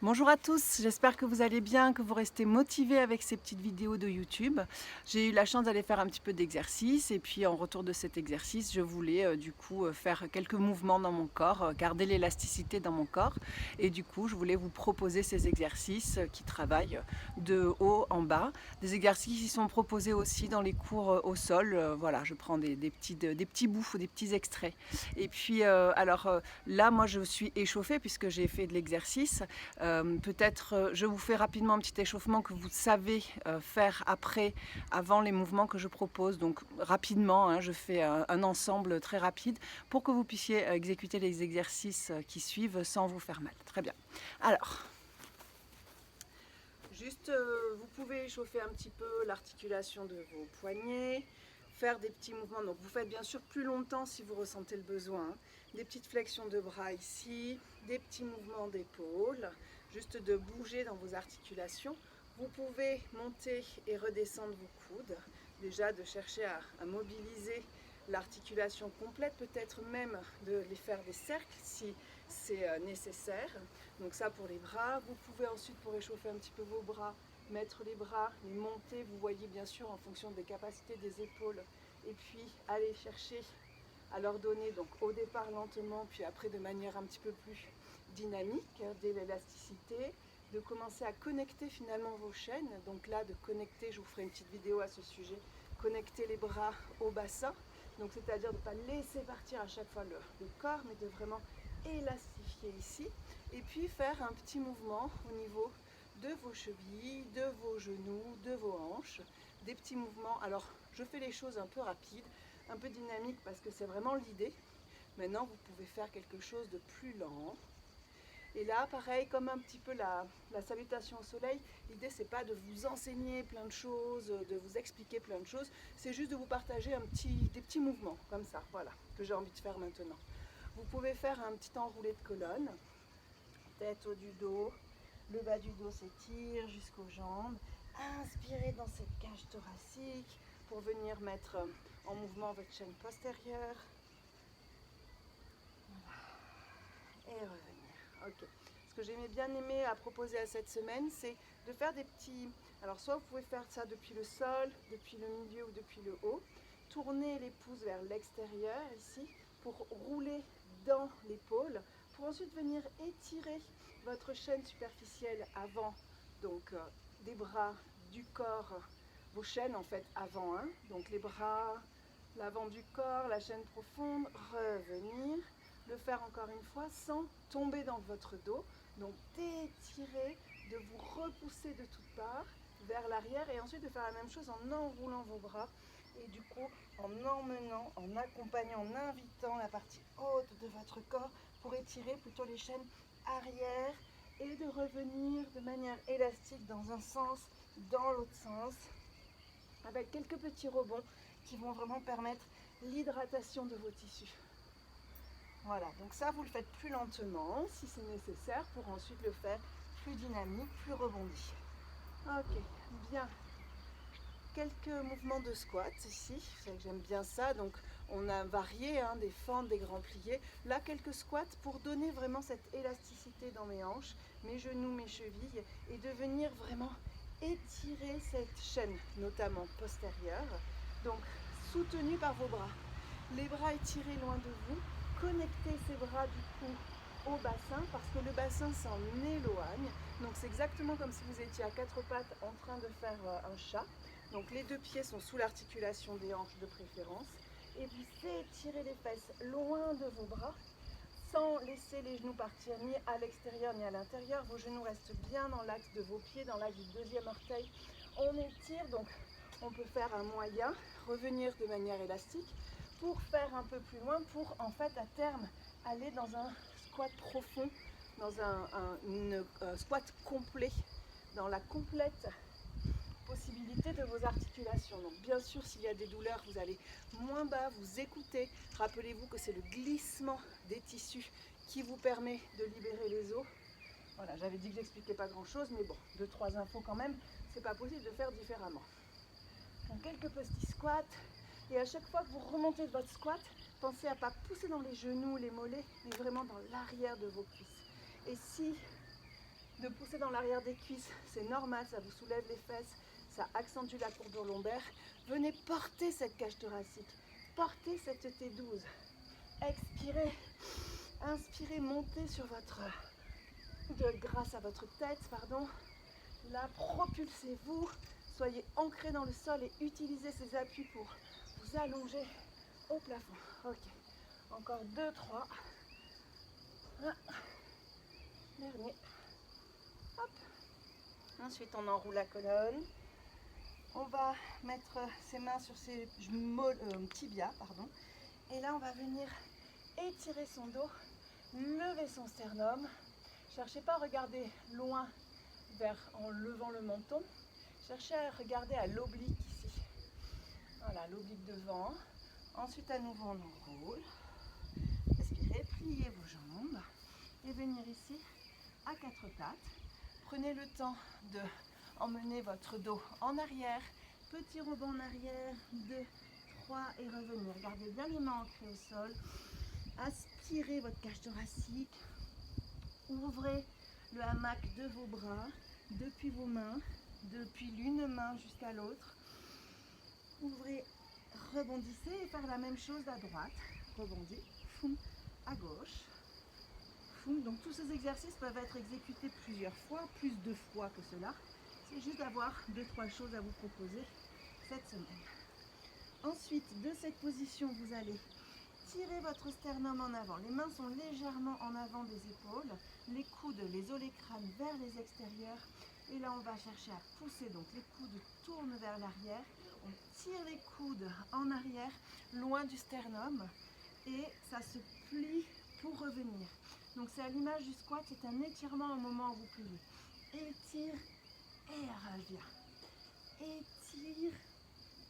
Bonjour à tous, j'espère que vous allez bien, que vous restez motivés avec ces petites vidéos de YouTube. J'ai eu la chance d'aller faire un petit peu d'exercice et puis en retour de cet exercice, je voulais faire quelques mouvements dans mon corps, garder l'élasticité dans mon corps et du coup, je voulais vous proposer ces exercices qui travaillent de haut en bas. Des exercices qui sont proposés aussi dans les cours au sol. Voilà, je prends des petits bouts, des petits extraits. Et puis, là, moi, je suis échauffée puisque j'ai fait de l'exercice. Peut-être je vous fais rapidement un petit échauffement que vous savez faire avant les mouvements que je propose. Donc rapidement, hein, je fais un ensemble très rapide pour que vous puissiez exécuter les exercices qui suivent sans vous faire mal. Très bien. Alors, juste vous pouvez échauffer un petit peu l'articulation de vos poignets, faire des petits mouvements. Donc vous faites bien sûr plus longtemps si vous ressentez le besoin, hein. Des petites flexions de bras ici, des petits mouvements d'épaules, juste de bouger dans vos articulations. Vous pouvez monter et redescendre vos coudes, déjà de chercher à mobiliser l'articulation complète, peut-être même de les faire des cercles si c'est nécessaire. Donc ça pour les bras. Vous pouvez ensuite, pour réchauffer un petit peu vos bras, mettre les bras, les monter, vous voyez bien sûr en fonction des capacités des épaules, et puis aller chercher à leur donner, donc au départ lentement, puis après de manière un petit peu plus dynamique, dès l'élasticité, de commencer à connecter finalement vos chaînes. Donc là, de connecter, je vous ferai une petite vidéo à ce sujet, connecter les bras au bassin, donc c'est-à-dire de ne pas laisser partir à chaque fois le corps, mais de vraiment élastifier ici, et puis faire un petit mouvement au niveau de vos chevilles, de vos genoux, de vos hanches, des petits mouvements. Alors je fais les choses un peu rapides, un peu dynamiques parce que c'est vraiment l'idée. Maintenant vous pouvez faire quelque chose de plus lent. Et là, pareil, comme un petit peu la salutation au soleil, l'idée c'est pas de vous enseigner plein de choses, de vous expliquer plein de choses, c'est juste de vous partager des petits mouvements comme ça, voilà, que j'ai envie de faire maintenant. Vous pouvez faire un petit enroulé de colonne, tête haut du dos, le bas du dos s'étire jusqu'aux jambes. Inspirez dans cette cage thoracique pour venir mettre en mouvement votre chaîne postérieure. Et revenir. Ok. Ce que j'ai bien aimé à proposer à cette semaine, c'est de faire des petits... Alors soit vous pouvez faire ça depuis le sol, depuis le milieu ou depuis le haut. Tournez les pouces vers l'extérieur ici pour rouler dans l'épaule, pour ensuite venir étirer votre chaîne superficielle avant, donc des bras, du corps, vos chaînes en fait avant, hein, donc les bras, l'avant du corps, la chaîne profonde, revenir, le faire encore une fois sans tomber dans votre dos, donc d'étirer, de vous repousser de toutes parts vers l'arrière et ensuite de faire la même chose en enroulant vos bras et du coup en emmenant, en accompagnant, en invitant la partie haute de votre corps pour étirer plutôt les chaînes arrière et de revenir de manière élastique dans un sens, dans l'autre sens, avec quelques petits rebonds qui vont vraiment permettre l'hydratation de vos tissus. Voilà, donc ça vous le faites plus lentement si c'est nécessaire pour ensuite le faire plus dynamique, plus rebondi. Ok, bien. Quelques mouvements de squat ici, vous savez que j'aime bien ça, donc on a varié hein, des fentes, des grands pliés. Là, quelques squats pour donner vraiment cette élasticité dans mes hanches, mes genoux, mes chevilles, et de venir vraiment étirer cette chaîne, notamment postérieure, donc soutenue par vos bras. Les bras étirés loin de vous, connectez ces bras du coup au bassin parce que le bassin s'en éloigne. Donc c'est exactement comme si vous étiez à quatre pattes en train de faire un chat. Donc les deux pieds sont sous l'articulation des hanches de préférence. Et vous étirez les fesses loin de vos bras sans laisser les genoux partir ni à l'extérieur ni à l'intérieur. Vos genoux restent bien dans l'axe de vos pieds, dans l'axe du deuxième orteil. On étire, donc on peut faire un moyen, revenir de manière élastique pour faire un peu plus loin, pour en fait à terme aller dans un squat profond, dans un squat complet, dans la complète possibilité de vos articulations. Donc bien sûr s'il y a des douleurs vous allez moins bas, vous écoutez, rappelez-vous que c'est le glissement des tissus qui vous permet de libérer les os. Voilà, j'avais dit que j'expliquais pas grand chose mais bon, 2-3 infos quand même, c'est pas possible de faire différemment. Donc quelques petits squats et à chaque fois que vous remontez de votre squat, pensez à ne pas pousser dans les genoux, les mollets, mais vraiment dans l'arrière de vos cuisses. Et si de pousser dans l'arrière des cuisses, c'est normal, ça vous soulève les fesses, ça accentue la courbure lombaire. Venez porter cette cage thoracique, portez cette T12. Expirez, inspirez, montez sur votre, grâce à votre tête, pardon. Là, propulsez-vous, soyez ancrés dans le sol et utilisez ces appuis pour vous allonger au plafond. Ok, encore 2, 3. Dernier. Hop. Ensuite, on enroule la colonne. On va mettre ses mains sur ses tibias, pardon. Et là, on va venir étirer son dos, lever son sternum. Cherchez pas à regarder loin en levant le menton. Cherchez à regarder à l'oblique ici. Voilà, l'oblique devant. Ensuite, à nouveau, on enroule. Respirez, pliez vos jambes. Et venir ici à quatre pattes. Prenez le temps de emmener votre dos en arrière. Petit rebond en arrière. 2, 3 et revenir. Gardez bien les mains ancrées au sol. Aspirez votre cage thoracique. Ouvrez le hamac de vos bras depuis vos mains, depuis l'une main jusqu'à l'autre. Ouvrez, rebondissez et faire la même chose à droite. Rebondis, foum, à gauche. Foum. Donc tous ces exercices peuvent être exécutés plusieurs fois, plus de fois que cela. C'est juste d'avoir 2-3 choses à vous proposer cette semaine. Ensuite, de cette position, vous allez tirer votre sternum en avant. Les mains sont légèrement en avant des épaules. Les coudes, les os, les crânes vers les extérieurs. Et là, on va chercher à pousser. Donc, les coudes tournent vers l'arrière. On tire les coudes en arrière, loin du sternum. Et ça se plie pour revenir. Donc, c'est à l'image du squat. C'est un étirement au moment où vous pliez. Étire et reviens. Étire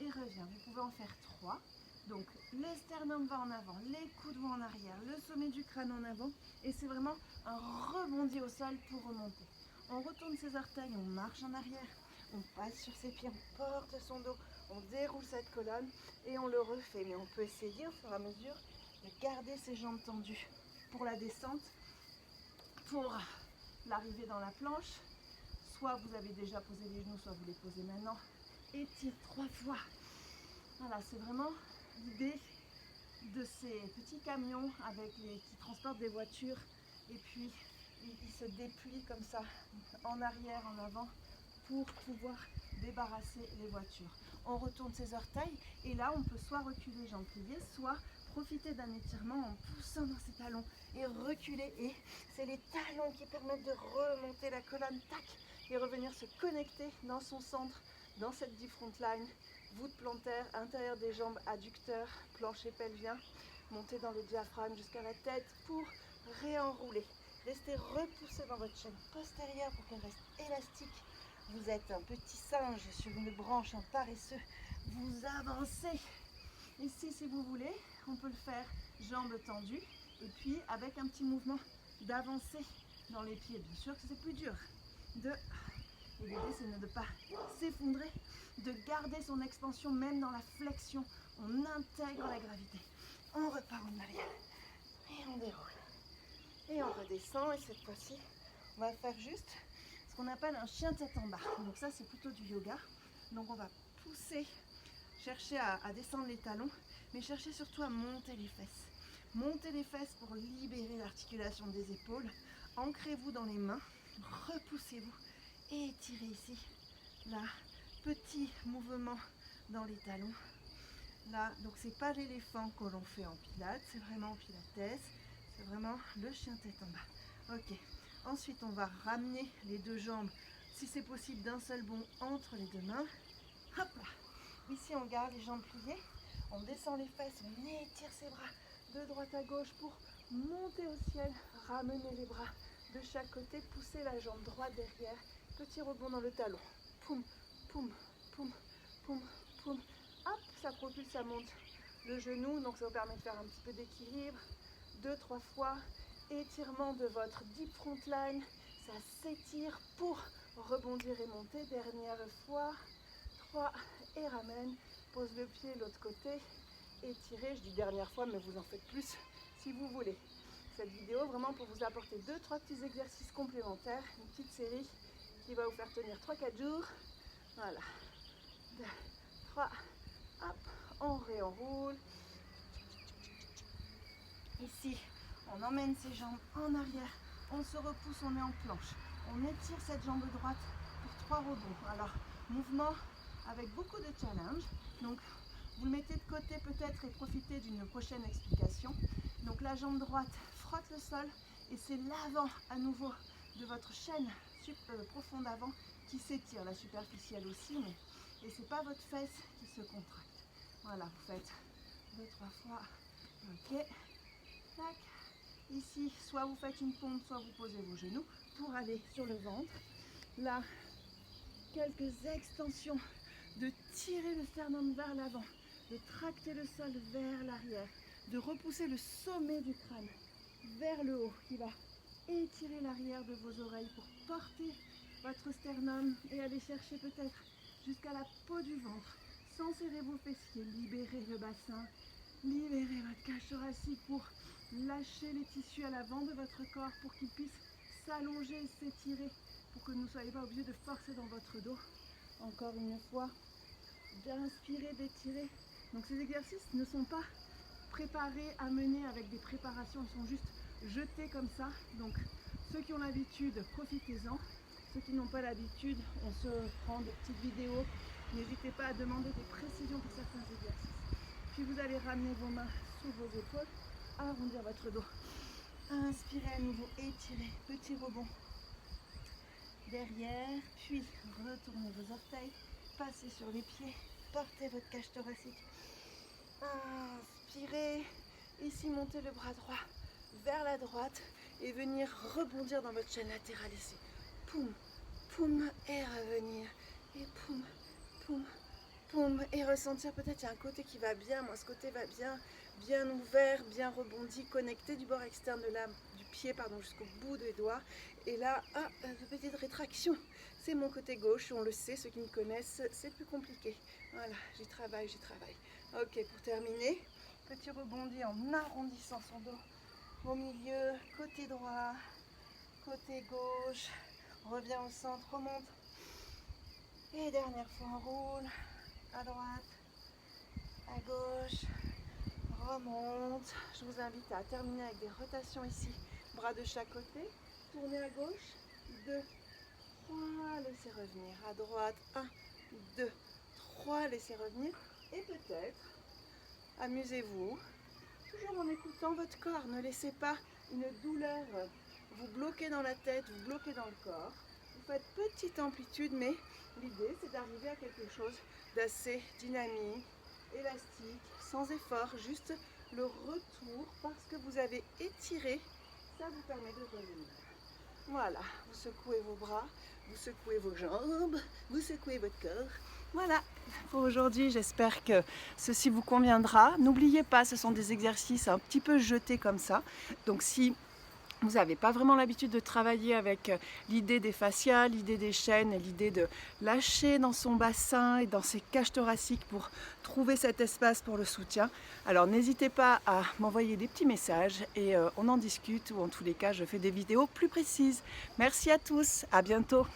et reviens. Vous pouvez en faire 3. Donc, le sternum va en avant, les coudes vont en arrière, le sommet du crâne en avant. Et c'est vraiment un rebondi au sol pour remonter. On retourne ses orteils, on marche en arrière, on passe sur ses pieds, on porte son dos, on déroule cette colonne et on le refait. Mais on peut essayer au fur et à mesure de garder ses jambes tendues pour la descente, pour l'arrivée dans la planche. Soit vous avez déjà posé les genoux, soit vous les posez maintenant. Étire 3 fois. Voilà, c'est vraiment l'idée de ces petits camions qui transportent des voitures et puis ils se déplient comme ça en arrière, en avant pour pouvoir débarrasser les voitures. On retourne ses orteils et là on peut soit reculer jambes pliées, soit profiter d'un étirement en poussant dans ses talons et reculer. Et c'est les talons qui permettent de remonter la colonne, tac, et revenir se connecter dans son centre, dans cette deep front line. Voûte plantaire, intérieur des jambes, adducteurs, plancher pelvien. Montez dans le diaphragme jusqu'à la tête pour réenrouler. Restez repoussé dans votre chaîne postérieure pour qu'elle reste élastique. Vous êtes un petit singe sur une branche, un paresseux. Vous avancez. Ici, si vous voulez, on peut le faire jambes tendues et puis avec un petit mouvement d'avancer dans les pieds. Bien sûr que c'est plus dur. Et l'idée, c'est de ne pas s'effondrer, de garder son expansion même dans la flexion. On intègre la gravité. On repart en arrière et on déroule. Et on redescend et cette fois-ci, on va faire juste ce qu'on appelle un chien tête en bas. Donc ça, c'est plutôt du yoga. Donc on va pousser, chercher à descendre les talons, mais chercher surtout à monter les fesses. Montez les fesses pour libérer l'articulation des épaules. Ancrez-vous dans les mains, repoussez-vous et étirez ici. Là, petit mouvement dans les talons. Là, donc c'est pas l'éléphant que l'on fait en pilates, c'est vraiment en pilates. C'est vraiment le chien tête en bas. Ok. Ensuite, on va ramener les deux jambes, si c'est possible, d'un seul bond entre les deux mains. Hop là. Ici, on garde les jambes pliées. On descend les fesses, on étire ses bras de droite à gauche pour monter au ciel. Ramener les bras de chaque côté, pousser la jambe droite derrière. Petit rebond dans le talon. Poum, poum, poum, poum, poum. Hop, ça propulse, ça monte le genou. Donc, ça vous permet de faire un petit peu d'équilibre. 2-3 fois. Étirement de votre deep front line. Ça s'étire pour rebondir et monter. Dernière fois. 3 et ramène. Pose le pied de l'autre côté. Étirez. Je dis dernière fois, mais vous en faites plus si vous voulez. cette vidéo vraiment pour vous apporter 2-3 petits exercices complémentaires, une petite série qui va vous faire tenir 3-4 jours. Voilà, 2, 3, hop, on réenroule. Ici, on emmène ses jambes en arrière, on se repousse, on est en planche. On étire cette jambe droite pour 3 rebonds. Alors, mouvement avec beaucoup de challenge. Donc, vous le mettez de côté peut-être et profitez d'une prochaine explication. Donc, la jambe droite frotte le sol et c'est l'avant à nouveau de votre chaîne profonde avant qui s'étire, la superficielle aussi, mais et c'est pas votre fesse qui se contracte. Voilà, vous faites 2-3 fois. Ok. Tac. Ici, soit vous faites une pompe, soit vous posez vos genoux pour aller sur le ventre. Là, quelques extensions, de tirer le sternum vers l'avant, de tracter le sol vers l'arrière, de repousser le sommet du crâne vers le haut, qui va étirer l'arrière de vos oreilles pour porter votre sternum et aller chercher peut-être jusqu'à la peau du ventre, sans serrer vos fessiers, libérez le bassin, libérez votre cage thoracique pour lâcher les tissus à l'avant de votre corps pour qu'ils puissent s'allonger et s'étirer pour que vous ne soyez pas obligé de forcer dans votre dos. Encore une fois, d'inspirer, d'étirer. Donc ces exercices ne sont pas préparés à mener avec des préparations, ils sont juste jetés comme ça. Donc ceux qui ont l'habitude, profitez-en. Ceux qui n'ont pas l'habitude, on se prend des petites vidéos. N'hésitez pas à demander des précisions pour certains exercices. Puis vous allez ramener vos mains sous vos épaules, arrondir votre dos. Inspirez à nouveau, étirez, petit rebond derrière, puis retournez vos orteils, passez sur les pieds, portez votre cage thoracique. Inspirez, ici montez le bras droit vers la droite et venir rebondir dans votre chaîne latérale ici. Poum, poum, et revenir, et poum, poum, poum, et ressentir peut-être il y a un côté qui va bien, moi ce côté va bien, bien ouvert, bien rebondi, connecté du bord externe de du pied jusqu'au bout des doigts. Et là, une petite rétraction. C'est mon côté gauche, on le sait, ceux qui me connaissent, c'est plus compliqué. Voilà, j'y travaille, j'y travaille. Ok, pour terminer, petit rebondi en arrondissant son dos au milieu, côté droit, côté gauche, on revient au centre, remonte. Et dernière fois, on roule à droite, à gauche. Remonte. Je vous invite à terminer avec des rotations ici. Bras de chaque côté. Tournez à gauche. 2, 3. Laissez revenir. À droite. 1, 2, 3. Laissez revenir. Et peut-être, amusez-vous. Toujours en écoutant votre corps. Ne laissez pas une douleur vous bloquer dans la tête, vous bloquer dans le corps. Vous faites petite amplitude, mais l'idée, c'est d'arriver à quelque chose d'assez dynamique, élastique, sans effort, juste le retour parce que vous avez étiré, ça vous permet de revenir. Voilà, vous secouez vos bras, vous secouez vos jambes, vous secouez votre corps. Voilà, pour aujourd'hui, j'espère que ceci vous conviendra. N'oubliez pas, ce sont des exercices un petit peu jetés comme ça. Donc si vous n'avez pas vraiment l'habitude de travailler avec l'idée des fascias, l'idée des chaînes et l'idée de lâcher dans son bassin et dans ses cages thoraciques pour trouver cet espace pour le soutien. Alors n'hésitez pas à m'envoyer des petits messages et on en discute ou en tous les cas je fais des vidéos plus précises. Merci à tous, à bientôt.